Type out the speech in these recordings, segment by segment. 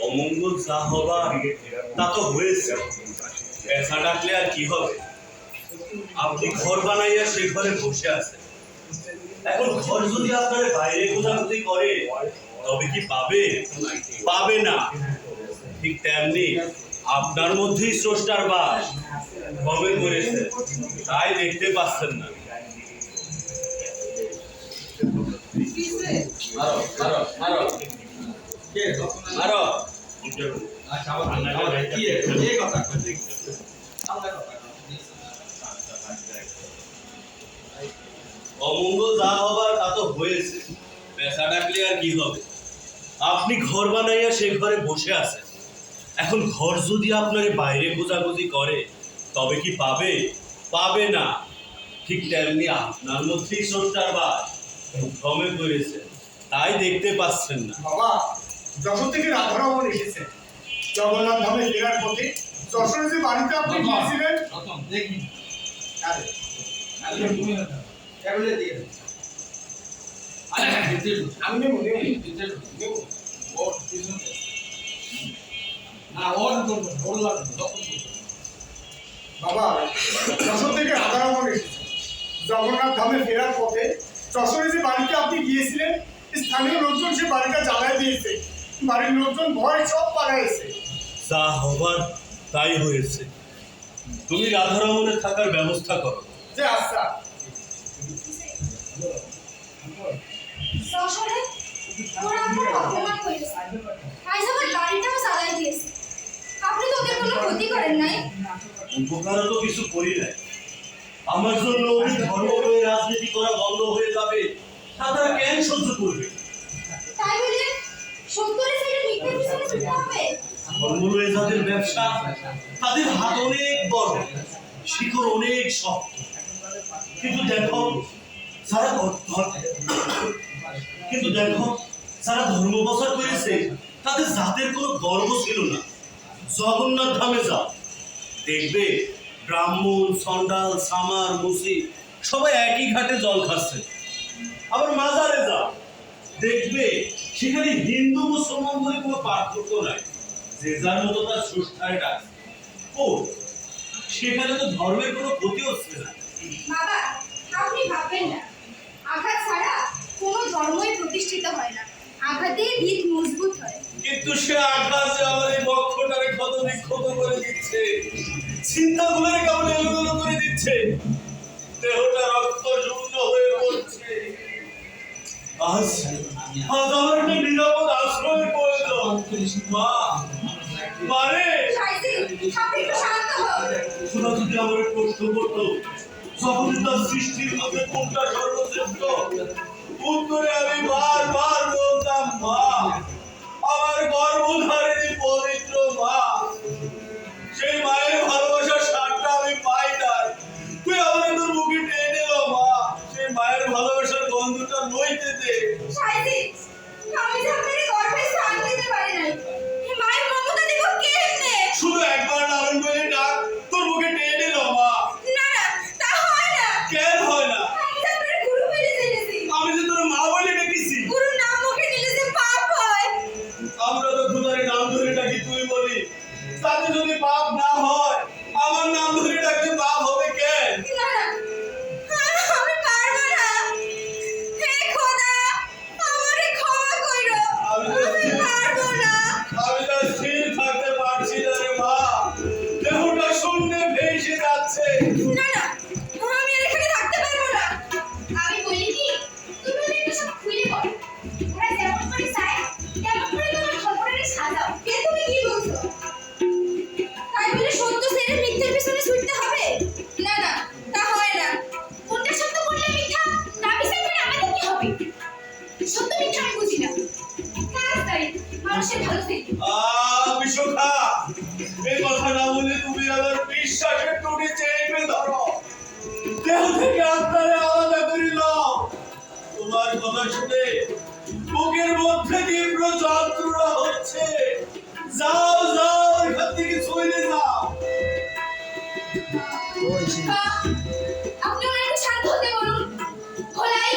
অমঙ্গল যা হবার তা তো হয়েছে, পেশা ডাকলে আর কি হবে? আপনি ঘর বানাইয়া সেই ঘরে বসে আছেন। এখন ঘর যদি আপনার বাইরে খোঁজাখুঁজি করে তবে কি পাবে? পাবে না। ঠিক তেমনি আপনার মধ্যেই স্রষ্টার বাস কবে করেছে, তাই দেখতে পাচ্ছেন না। অমঙ্গল যা হবার তা তো হয়েছে, পেশা ডাকলে আর কি হবে? আপনি ঘর বানাইয়া সে ঘরে বসে আছেন। এখন ঘর যদি আপনার বাইরে খোঁজাখুঁজি করে তবে কি পাবে? পাবে না। ঠিক তেমনি আপনার মধ্যেই স্রষ্টার বাস ভ্রমে করেছে, তাই দেখতে পাচ্ছেন না। বাবা, যশোর থেকে রাধারমণ এসেছে। জগন্নাথ ধামে ফেরার পথে যশোরে যে বাড়িতে আপনি গিয়েছিলেন, বাবা, যশোর থেকে রাধারমণ এসেছে। জগন্নাথ ধামে ফেরার পথে যশোরে যে বাড়িতে আপনি গিয়েছিলেন, স্থানীয় লোকজন সে বাড়িটা জ্বালায় দিয়েছে। বাড়ির লোকজন ভয় সব পালাইছে। যা হবার তাই হয়েছে। তুমি রাধারমণে থাকার ব্যবস্থা করো। যে আচ্ছা, যশোরে ওরা আপনার অপমান করেছে, আজ আমার বাড়িটাও জ্বালায় দিয়েছে। আপনি তো ওদের কোনো ক্ষতি করেন নাই। উপকারও তো কিছু করি নাই। আমার জন্য ওই ধর্ম হয়ে রাজনীতি করা বন্ধ হয়ে যাবে, তারা কেন সহ্য করবে? তাই বলে সত্তরে সাইডে মিথ্যে পিছনে ছুটতে হবে? ধর্ম হয়ে যাদের ব্যবসা, তাদের হাত অনেক বড়, শিকড় অনেক শক্ত। কিন্তু দেখো যারা ধর্ম প্রচার করেছে তাদের জাতের কোনো গর্ব ছিল না। জগন্নাথ ধামে যাও, দেখবে ব্রাহ্মণ, চন্ডাল, সামার, মুসি সবাই একই ঘাটে জল খাচ্ছে। আবার মাজারে যাও, দেখবে সেখানে হিন্দু মুসলমান বলে কোনো পার্থক্য নাই, যে যার মতো তার সুষ্ঠায় ডাকে। ও সেখানে তো ধর্মের কোনো ক্ষতি হচ্ছে না। বাবা, আপনি ভাববেন না, আঘাত ছাড়া কোনো ধর্মই প্রতিষ্ঠিত হয় না। আঘাতেই ভিত মজবুত হয়। কিন্তু সে আঘাত যে আমার এই বক্ষটারে ক্ষত বিক্ষত করে দিচ্ছে, চিন্তাগুলোরে কেমন এলোমেলো করে দিচ্ছে, দেহটা রক্ত শূন্য হয়ে পড়ছে। আজ আমার একটা নিরাপদ আশ্রয়ের প্রয়োজন। মা, মারে আপনি একটু শান্ত হন। তোরা যদি আমার প্রশ্ন করতো যখন তার সৃষ্টির মধ্যে কোনটা সর্বশ্রেষ্ঠ, উত্তরে আমি বারবার বলতাম মা, আমার গর্ভধারিণী পবিত্র মা। সেই মায়ের ভালোবাসার স্বাদটা আমি পাই না। তুই আমার তোর মুখে টেনে এলো মা, সেই মায়ের ভালোবাসার গন্ধটা লইতে দে। আমি যে আপনার গর্ভে স্থান দিতে পারি নাই, মায়ের মমতা দেব কেমনে? শুধু একবার নারায়ণ বলে ডাক, তোর মুখে টেনে এলো মা। না না, তা হয় না। কেন হয় না? আমি যে আপনার গুরু বলে জেনেছি। আমি যে তোর মা বলে ডেকেছি। গুরুর নাম মুখে নিলে যে পাপ হয়। আমরা তো খোদার নাম ধরে ডাকি, তুই বলি তাতে যদি পাপ না হয়, আমার নাম ধরে ডাকলে পাপ হবে কেন? না না, আমি পারবো না। হে খোদা, আমারে ক্ষমা কইরো। আমি পারবো না। আমি তো স্থির থাকতে পারছি না রে মা, দেহটা শূন্যে ভেসে যাচ্ছে। না না, আমি আর এখানে থাকতে পারবো না। আমি বলি কি, তুমি ওদেরকে সব খুলে বলো। ওরা যেমন করে চায় তেমন করে তোমার খবরের সাজাও। কে তুমি কি বলছো? তাই বলে দেহ থেকে আত্মারে আলাদা করিল। তোমার কথা শুনে বুকের মধ্যে তীব্র যন্ত্রণা হচ্ছে। যাও যাও, এখান থেকে চলে যাও। আপনি আমার একটু শান্ত হতে বলুন। ভোলাই,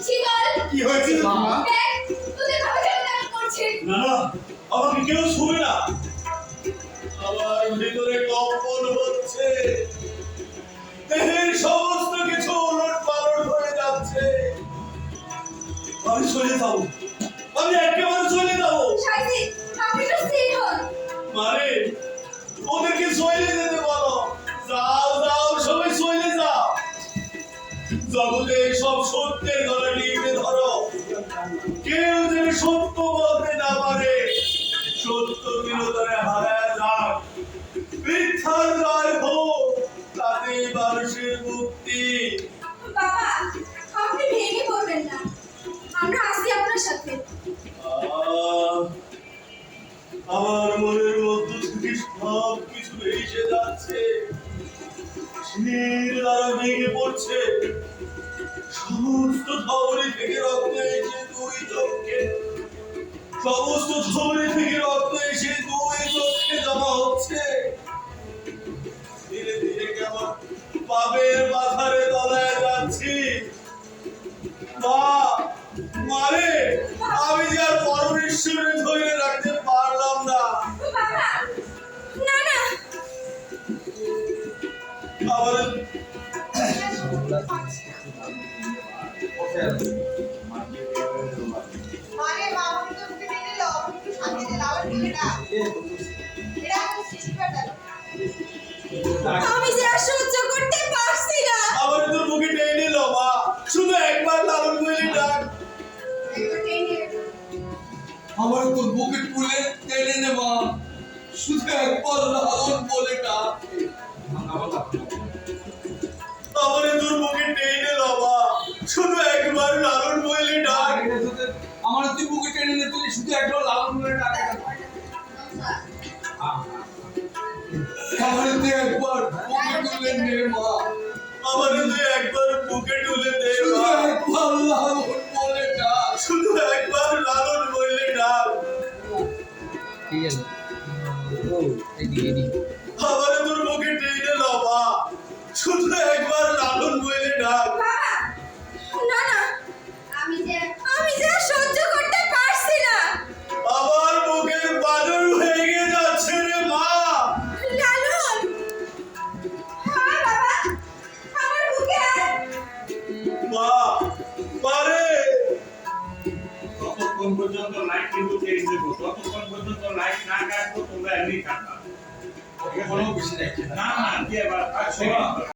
শীতল, কি হয়েছিল মা? দেখ, তোদের বাবা কেমন এমন করছে। না না, আমাকে কেউ ছুবে না। আমার ভিতরে কম্পন হচ্ছে, দেহের সমস্ত কিছু উলট পালট হয়ে যাচ্ছে। আমি চলে যাবো, আমি একেবারে চলে যাবো। সাইদি, আপনি একটু স্থির হন। মানে ওদেরকে চলে যেতে বলো। যাও যাও, সবাই চলে যাও। জগতে সব সত্যের গলা টিপে ধরো। কেউ যেন সত্য বলতে না পারে। সত্য বিনোদনে হারায় যাক, মিথ্যার জয় হোক, তাতে মানুষের মুক্তি। বাবা, আপনি ভেঙে পড়বেন না। আমরা আছি আপনার সাথে। আমার মনের মধ্যে থেকে সব কিছু ভেসে যাচ্ছে, শির দ্বারা ভেঙে পড়ছে। সমস্ত ধমনী থেকে রক্ত এসে দুই চোখে, সমস্ত ধমনী থেকে রক্ত এসে দুই চোখে জমা হচ্ছে। ধীরে ধীরে কেমন পাপের মাথারে তলায় যাচ্ছি। মা, মারে, আমি যে আর পরমেশ্বরে ধরে রাখতে পারলাম না। বাবা, না না। আমার মানে মামনি তো মুখে টেনে লো, একটু শান্তিতে লাউড বলে না। এটা খুব সৃষ্টি করে দিল। আমি যে আর সহ্য করতে পারছি না। আমার তোর মুখে টেনে নিল। মা, শুধু একবার লালন বলে ডাক। একটু টেনে আমার তো বুকে তুলে টেনে নে মা, শুধু একবার লালন বলে ডাক। আমার তোর মুখে টেনে নিল। মা, শুধু একবার লালন বলে ডাক। আমার তুই বুকে টেনে নে, তুই শুধু একবার লালন বলে ডাক। আমার তুই একবার বুকে তুলে নে মা, আমার তুই একবার বুকে তুলে দে। শুধু মা, একবার লালন বলে ডাক। শুধু একবার লালন বলে ডাক। ঠিক আছে এদিকে এদিকে আমার তোর মুখে টেনে নিল। মা, শুধু একবার লালন বলে ডাক। বাবা, না না। আমি যে আর সহ্য করতে পারছি না। আমার বুকের বাদর ভেঙে যাচ্ছে রে মা। লালন, হ্যাঁ বাবা, আমার বুকে আয়। মা, পারে ততক্ষণ পর্যন্ত লাইট কিন্তু চেঞ্জ দেবো, ততক্ষণ পর্যন্ত লাইট না কাটবো তোমরা এমনি থাকবা। কোনো বেশি দেখছি না। না না, কি আবার